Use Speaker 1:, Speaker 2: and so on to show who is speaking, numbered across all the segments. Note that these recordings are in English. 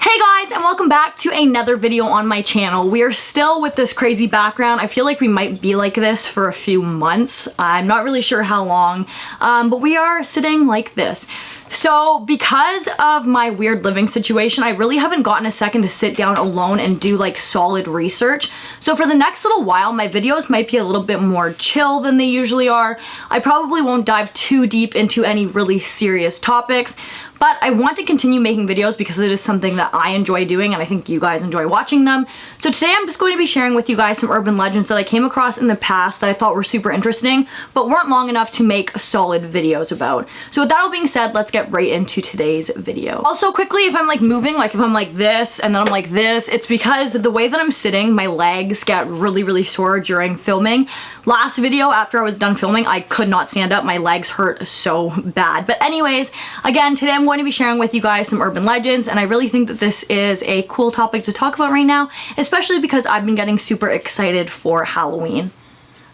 Speaker 1: Hey guys, and welcome back to another video on my channel. We are still with this crazy background. I feel like we might be like this for a few months. I'm not really sure how long, but we are sitting like this. So because of my weird living situation, I really haven't gotten a second to sit down alone and do like solid research. So for the next little while, my videos might be a little bit more chill than they usually are. I probably won't dive too deep into any really serious topics, but I want to continue making videos because it is something that I enjoy doing and I think you guys enjoy watching them. So today I'm just going to be sharing with you guys some urban legends that I came across in the past that I thought were super interesting, but weren't long enough to make solid videos about. So with that all being said, let's get right into today's video. Also quickly, if I'm like moving, like if I'm like this and then I'm like this, it's because the way that I'm sitting, my legs get really sore during filming. Last video after I was done filming, I could not stand up. My legs hurt so bad. But anyways, again, today I'm going to be sharing with you guys some urban legends, and I really think that this is a cool topic to talk about right now, especially because I've been getting super excited for Halloween.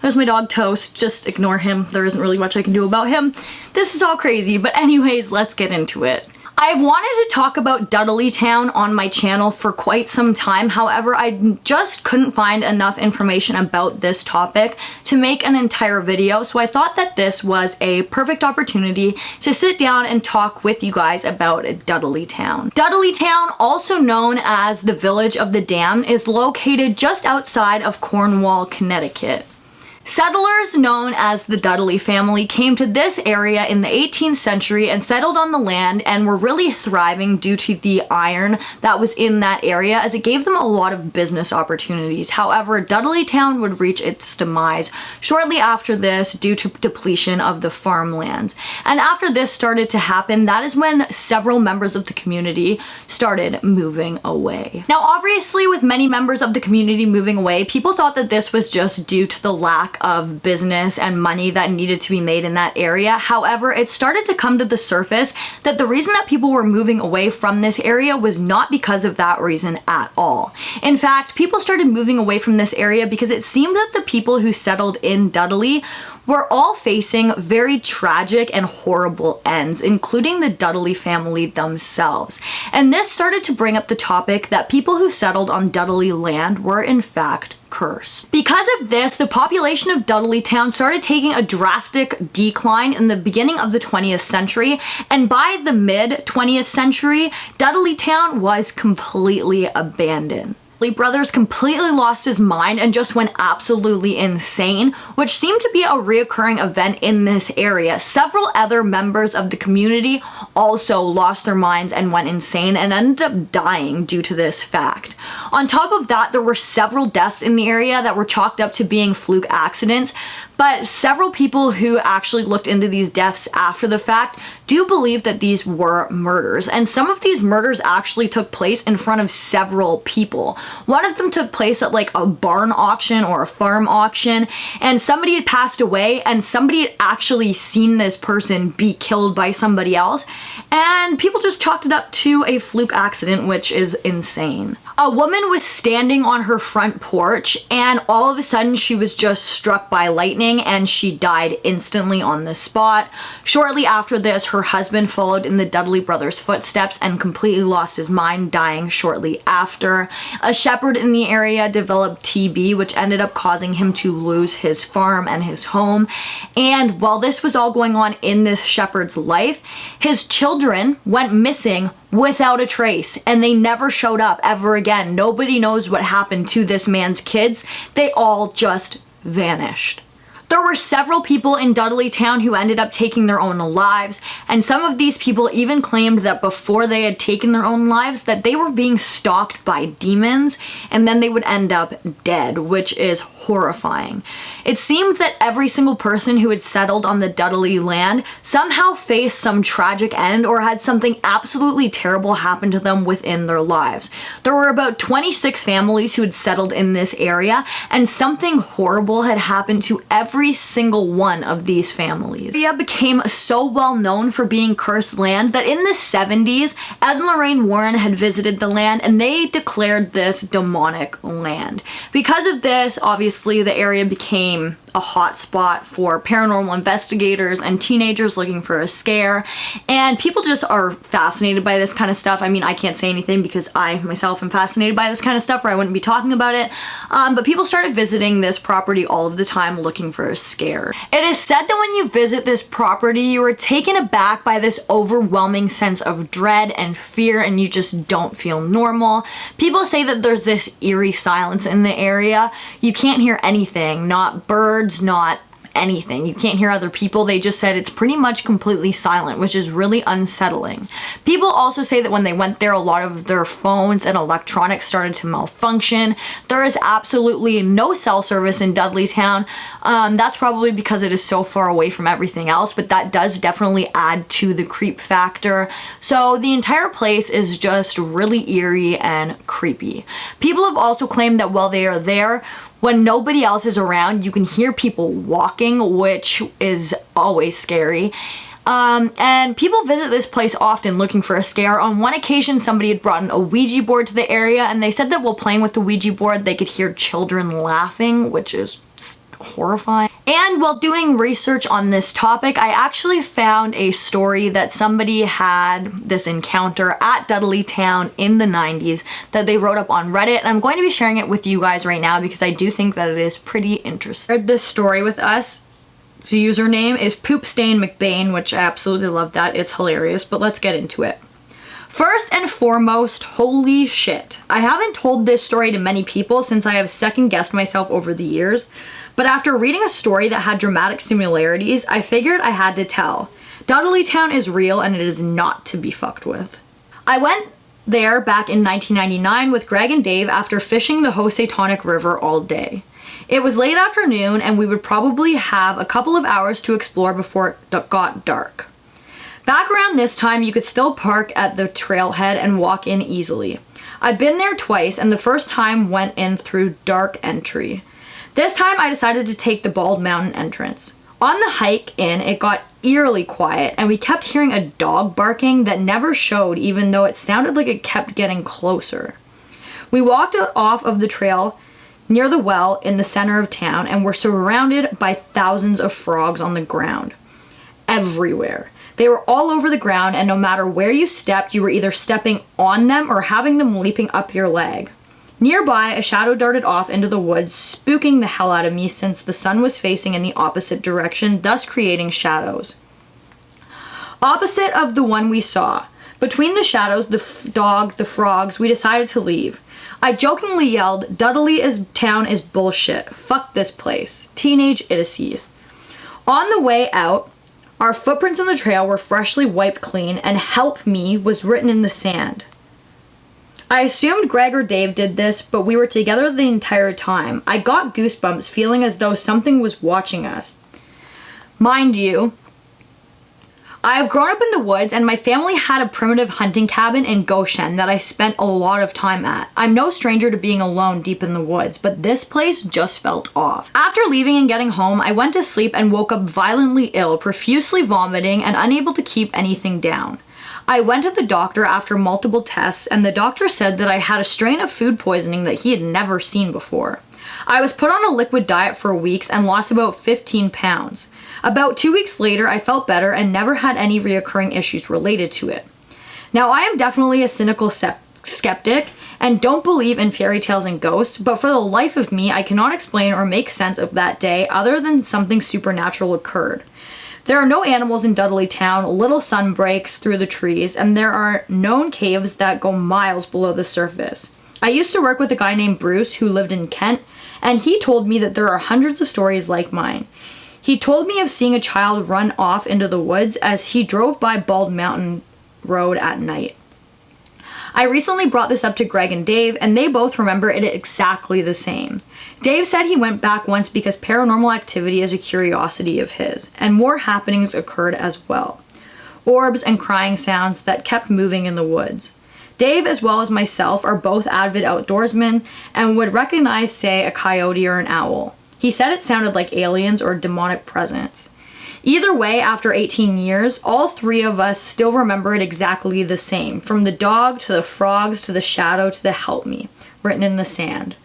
Speaker 1: There's my dog Toast, just ignore him. There isn't really much I can do about him. This is all crazy, but anyways, let's get into it. I've wanted to talk about Dudleytown on my channel for quite some time. However, I just couldn't find enough information about this topic to make an entire video. So I thought that this was a perfect opportunity to sit down and talk with you guys about Dudleytown. Dudleytown, also known as the Village of the Damned, is located just outside of Cornwall, Connecticut. Settlers known as the Dudley family came to this area in the 18th century and settled on the land and were really thriving due to the iron that was in that area, as it gave them a lot of business opportunities. However, Dudleytown would reach its demise shortly after this due to depletion of the farmlands. And after this started to happen, that is when several members of the community started moving away. Now obviously, with many members of the community moving away, people thought that this was just due to the lack of business and money that needed to be made in that area. However, it started to come to the surface that the reason that people were moving away from this area was not because of that reason at all. In fact, people started moving away from this area because it seemed that the people who settled in Dudley were all facing very tragic and horrible ends, including the Dudley family themselves. And this started to bring up the topic that people who settled on Dudley land were in fact cursed. Because of this, the population of Dudleytown started taking a drastic decline in the beginning of the 20th century, and by the mid-20th century, Dudleytown was completely abandoned. Brothers completely lost his mind and just went absolutely insane, which seemed to be a reoccurring event in this area. Several other members of the community also lost their minds and went insane and ended up dying due to this fact. On top of that, there were several deaths in the area that were chalked up to being fluke accidents, but several people who actually looked into these deaths after the fact do believe that these were murders, and some of these murders actually took place in front of several people. One of them took place at like a barn auction or a farm auction, and somebody had passed away and somebody had actually seen this person be killed by somebody else, and people just chalked it up to a fluke accident, which is insane. A woman was standing on her front porch and all of a sudden she was just struck by lightning and she died instantly on the spot. Shortly after this, her husband followed in the Dudley brothers' footsteps and completely lost his mind, dying shortly after. A shepherd in the area developed TB, which ended up causing him to lose his farm and his home. And while this was all going on in this shepherd's life, his children went missing without a trace, and they never showed up ever again. Nobody knows what happened to this man's kids. They all just vanished. There were several people in Dudleytown who ended up taking their own lives, and some of these people even claimed that before they had taken their own lives that they were being stalked by demons and then they would end up dead, which is horrifying. It seemed that every single person who had settled on the Dudley land somehow faced some tragic end or had something absolutely terrible happen to them within their lives. There were about 26 families who had settled in this area, and something horrible had happened to every every single one of these families. The area became so well known for being cursed land that in the 70s, Ed and Lorraine Warren had visited the land and they declared this demonic land. Because of this, obviously the area became a hot spot for paranormal investigators and teenagers looking for a scare, and people just are fascinated by this kind of stuff. I mean, I can't say anything because I myself am fascinated by this kind of stuff or I wouldn't be talking about it, but people started visiting this property all of the time looking for a scare. It is said that when you visit this property, you are taken aback by this overwhelming sense of dread and fear and you just don't feel normal. People say that there's this eerie silence in the area. You can't hear anything, not birds, not anything. You can't hear other people. They just said it's pretty much completely silent, which is really unsettling. People also say that when they went there, a lot of their phones and electronics started to malfunction. There is absolutely no cell service in Dudleytown. That's probably because it is so far away from everything else, but that does definitely add to the creep factor. So the entire place is just really eerie and creepy. People have also claimed that while they are there, when nobody else is around, you can hear people walking, which is always scary. And people visit this place often looking for a scare. On one occasion, somebody had brought in a Ouija board to the area, and they said that while playing with the Ouija board, they could hear children laughing, which is horrifying. And while doing research on this topic, I actually found a story that somebody had this encounter at Dudleytown in the 90s that they wrote up on Reddit, and I'm going to be sharing it with you guys right now because I do think that it is pretty interesting. Shared this story with us. The username is PoopStainMcBain, which I absolutely love that. It's hilarious, but let's get into it. First and foremost, holy shit. I haven't told this story to many people since I have second-guessed myself over the years, but after reading a story that had dramatic similarities, I figured I had to tell. Dudleytown is real and it is not to be fucked with. I went there back in 1999 with Greg and Dave after fishing the Housatonic River all day. It was late afternoon and we would probably have a couple of hours to explore before it got dark. Back around this time, you could still park at the trailhead and walk in easily. I've been there twice, and the first time went in through dark entry. This time, I decided to take the Bald Mountain entrance. On the hike in, it got eerily quiet, and we kept hearing a dog barking that never showed, even though it sounded like it kept getting closer. We walked off of the trail near the well in the center of town, and were surrounded by thousands of frogs on the ground. Everywhere. They were all over the ground, and no matter where you stepped, you were either stepping on them or having them leaping up your leg. Nearby, a shadow darted off into the woods, spooking the hell out of me since the sun was facing in the opposite direction, thus creating shadows. Opposite of the one we saw. Between the shadows, the dog, the frogs, we decided to leave. I jokingly yelled, "Dudleytown is bullshit. Fuck this place. Teenage idiocy." On the way out, our footprints in the trail were freshly wiped clean, and "help me" was written in the sand. I assumed Greg or Dave did this, but we were together the entire time. I got goosebumps, feeling as though something was watching us. Mind you, I have grown up in the woods, and my family had a primitive hunting cabin in Goshen that I spent a lot of time at. I'm no stranger to being alone deep in the woods, but this place just felt off. After leaving and getting home, I went to sleep and woke up violently ill, profusely vomiting, and unable to keep anything down. I went to the doctor after multiple tests, and the doctor said that I had a strain of food poisoning that he had never seen before. I was put on a liquid diet for weeks and lost about 15 pounds. About 2 weeks later, I felt better and never had any reoccurring issues related to it. Now, I am definitely a cynical skeptic and don't believe in fairy tales and ghosts, but for the life of me, I cannot explain or make sense of that day other than something supernatural occurred. There are no animals in Dudleytown, little sun breaks through the trees, and there are known caves that go miles below the surface. I used to work with a guy named Bruce who lived in Kent, and he told me that there are hundreds of stories like mine. He told me of seeing a child run off into the woods as he drove by Bald Mountain Road at night. I recently brought this up to Greg and Dave, and they both remember it exactly the same. Dave said he went back once because paranormal activity is a curiosity of his, and more happenings occurred as well. Orbs and crying sounds that kept moving in the woods. Dave, as well as myself, are both avid outdoorsmen and would recognize, say, a coyote or an owl. He said it sounded like aliens or demonic presence. Either way, after 18 years, all three of us still remember it exactly the same, from the dog to the frogs to the shadow to the help me, written in the sand.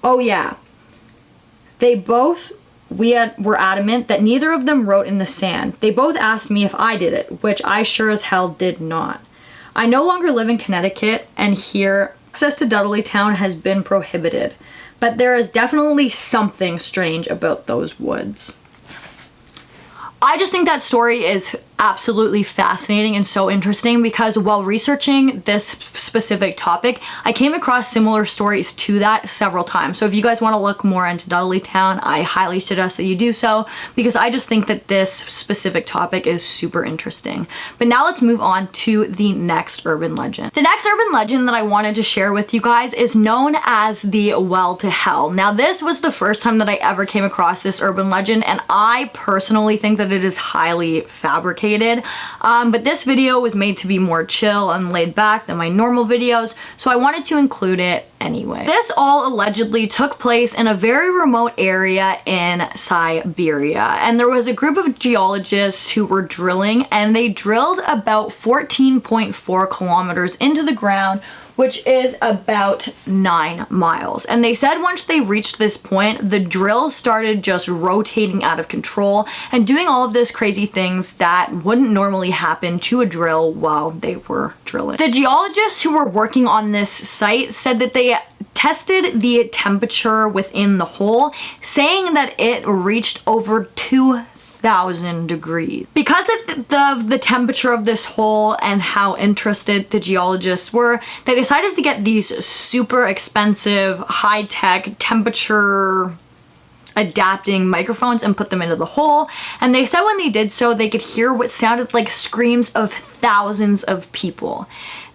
Speaker 1: Oh yeah, were adamant that neither of them wrote in the sand. They both asked me if I did it, which I sure as hell did not. I no longer live in Connecticut, and here, access to Dudleytown has been prohibited, but there is definitely something strange about those woods. I just think that story is absolutely fascinating and so interesting because while researching this specific topic, I came across similar stories to that several times. So if you guys want to look more into Dudleytown, I highly suggest that you do so because I just think that this specific topic is super interesting. But now let's move on to the next urban legend. The next urban legend that I wanted to share with you guys is known as the Well to Hell. Now this was the first time that I ever came across this urban legend, and I personally think that it is highly fabricated. But this video was made to be more chill and laid back than my normal videos, so I wanted to include it anyway. This all allegedly took place in a very remote area in Siberia, and there was a group of geologists who were drilling, and they drilled about 14.4 kilometers into the ground, which is about 9 miles. And they said once they reached this point, the drill started just rotating out of control and doing all of this crazy things that wouldn't normally happen to a drill while they were drilling. The geologists who were working on this site said that they tested the temperature within the hole, saying that it reached over 2,000 degrees. Because of the temperature of this hole and how interested the geologists were, they decided to get these super expensive, high-tech, temperature adapting microphones and put them into the hole. And they said when they did so, they could hear what sounded like screams of thousands of people.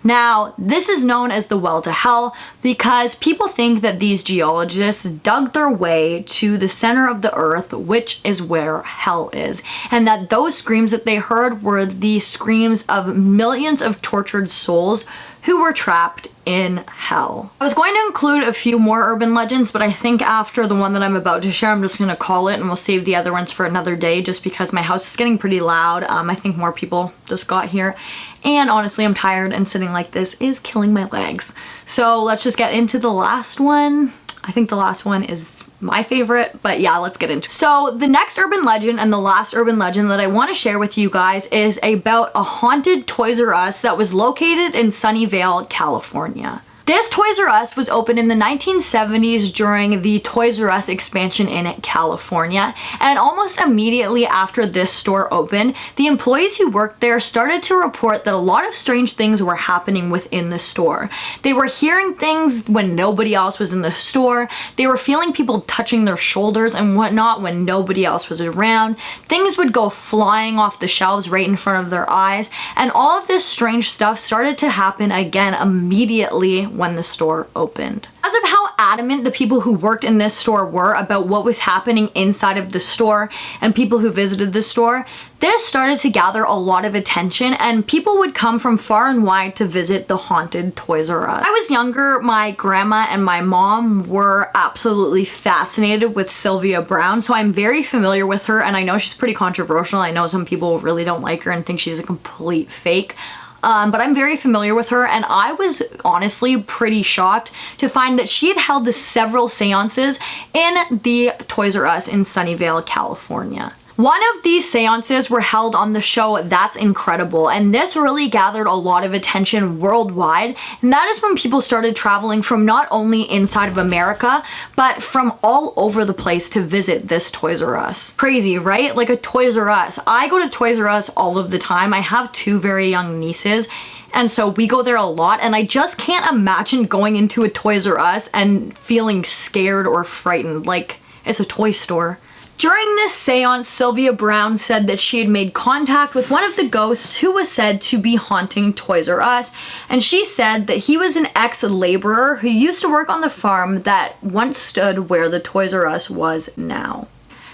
Speaker 1: Now, this is known as the Well to Hell because people think that these geologists dug their way to the center of the earth, which is where hell is, and that those screams that they heard were the screams of millions of tortured souls who were trapped in hell. I was going to include a few more urban legends, but I think after the one that I'm about to share, I'm just gonna call it and we'll save the other ones for another day just because my house is getting pretty loud. I think more people just got here. And honestly, I'm tired and sitting like this is killing my legs. So let's just get into the last one. I think the last one is my favorite, but yeah, let's get into it. So the next urban legend and the last urban legend that I want to share with you guys is about a haunted Toys R Us that was located in Sunnyvale, California. This Toys R Us was opened in the 1970s during the Toys R Us expansion in California, and almost immediately after this store opened, the employees who worked there started to report that a lot of strange things were happening within the store. They were hearing things when nobody else was in the store, they were feeling people touching their shoulders and whatnot when nobody else was around, things would go flying off the shelves right in front of their eyes, and all of this strange stuff started to happen again immediately when the store opened. Because of how adamant the people who worked in this store were about what was happening inside of the store and people who visited the store, this started to gather a lot of attention and people would come from far and wide to visit the haunted Toys R Us. When I was younger, my grandma and my mom were absolutely fascinated with Sylvia Browne, so I'm very familiar with her, and I know she's pretty controversial. I know some people really don't like her and think she's a complete fake. But I'm very familiar with her, and I was honestly pretty shocked to find that she had held several seances in the Toys R Us in Sunnyvale, California. One of these seances were held on the show That's Incredible, and this really gathered a lot of attention worldwide, and that is when people started traveling from not only inside of America, but from all over the place to visit this Toys R Us. Crazy, right? Like a Toys R Us. I go to Toys R Us all of the time. I have two very young nieces, and so we go there a lot, and I just can't imagine going into a Toys R Us and feeling scared or frightened. Like, it's a toy store. During this seance, Sylvia Browne said that she had made contact with one of the ghosts who was said to be haunting Toys R Us, and she said that he was an ex-laborer who used to work on the farm that once stood where the Toys R Us was now.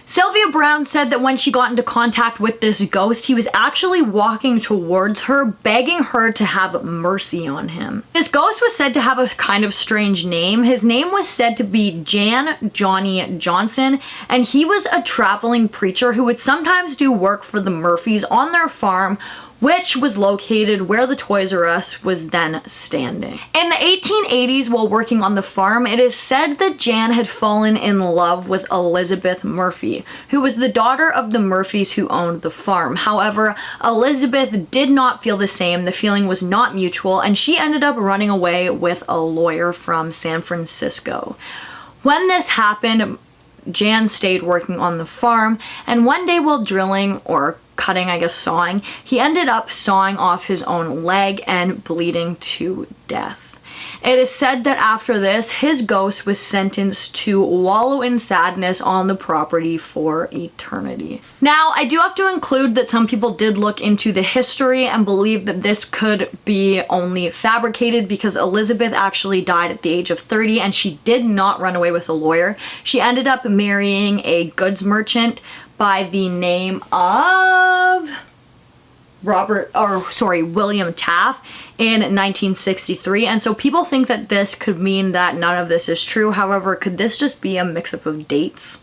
Speaker 1: Sylvia Brown said that when she got into contact with this ghost, he was actually walking towards her, begging her to have mercy on him. This ghost was said to have a kind of strange name. His name was said to be Johnny Johnson, and he was a traveling preacher who would sometimes do work for the Murphys on their farm, which was located where the Toys R Us was then standing. In the 1880s, while working on the farm, it is said that Jan had fallen in love with Elizabeth Murphy, who was the daughter of the Murphys who owned the farm. However, Elizabeth did not feel the same. The feeling was not mutual, and she ended up running away with a lawyer from San Francisco. When this happened, Jan stayed working on the farm, and one day while drilling, or cutting, I guess sawing, he ended up sawing off his own leg and bleeding to death. It is said that after this, his ghost was sentenced to wallow in sadness on the property for eternity. Now, I do have to include that some people did look into the history and believe that this could be only fabricated because Elizabeth actually died at the age of 30 and she did not run away with a lawyer. She ended up marrying a goods merchant by the name of William Taft in 1963, and so people think that this could mean that none of this is true. However, could this just be a mix-up of dates?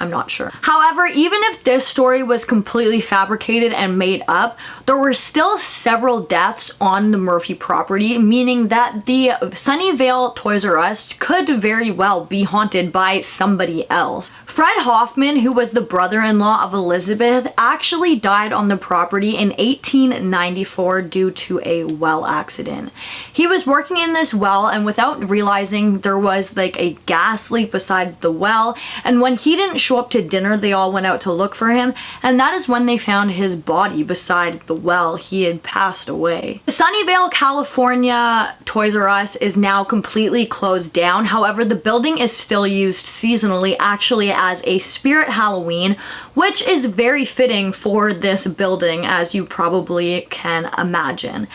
Speaker 1: I'm not sure. However, even if this story was completely fabricated and made up, there were still several deaths on the Murphy property, meaning that the Sunnyvale Toys R Us could very well be haunted by somebody else. Fred Hoffman, who was the brother-in-law of Elizabeth, actually died on the property in 1894 due to a well accident. He was working in this well, and without realizing, there was like a gas leak beside the well, and when he didn't show up to dinner, they all went out to look for him, and that is when they found his body beside the well. He had passed away. The Sunnyvale, California Toys R Us is now completely closed down. However, the building is still used seasonally, actually as a spirit Halloween, which is very fitting for this building, as you probably can imagine.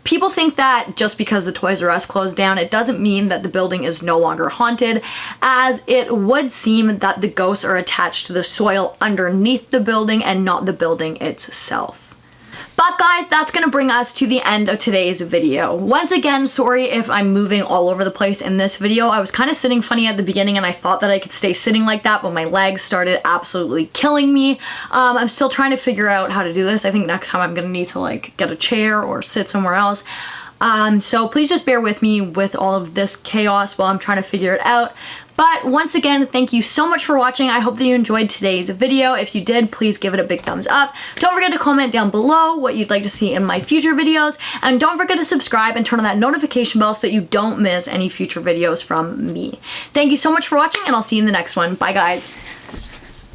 Speaker 1: People think that just because the Toys R Us closed down, it doesn't mean that the building is no longer haunted, as it would seem that the ghosts are attached to the soil underneath the building and not the building itself. But guys, that's gonna bring us to the end of today's video. Once again, sorry if I'm moving all over the place in this video. I was kind of sitting funny at the beginning and I thought that I could stay sitting like that, but my legs started absolutely killing me. I'm still trying to figure out how to do this. I think next time I'm gonna need to like get a chair or sit somewhere else. So please just bear with me with all of this chaos while I'm trying to figure it out. But once again, thank you so much for watching. I hope that you enjoyed today's video. If you did, please give it a big thumbs up. Don't forget to comment down below what you'd like to see in my future videos. And don't forget to subscribe and turn on that notification bell so that you don't miss any future videos from me. Thank you so much for watching, and I'll see you in the next one. Bye, guys.